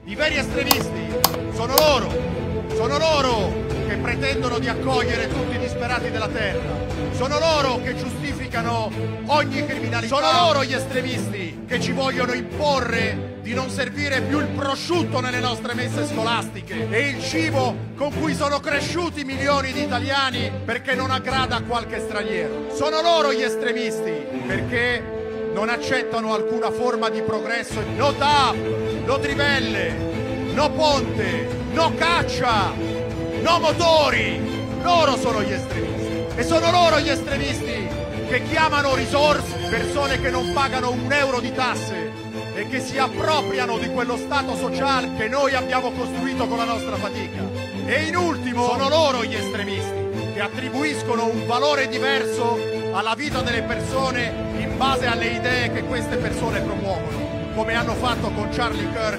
I veri estremisti sono loro che pretendono di accogliere tutti i disperati della terra, sono loro che giustificano ogni criminalità, sono loro gli estremisti che ci vogliono imporre di non servire più il prosciutto nelle nostre messe scolastiche e il cibo con cui sono cresciuti milioni di italiani perché non aggrada a qualche straniero. Sono loro gli estremisti perché non accettano alcuna forma di progresso. No TAP, no trivelle, no ponte, no caccia, no motori. Loro sono gli estremisti. E sono loro gli estremisti che chiamano risorse persone che non pagano un euro di tasse e che si appropriano di quello Stato sociale che noi abbiamo costruito con la nostra fatica. E in ultimo sono loro gli estremisti che attribuiscono un valore diverso alla vita delle persone in base alle idee che queste persone promuovono, come hanno fatto con Charlie Kirk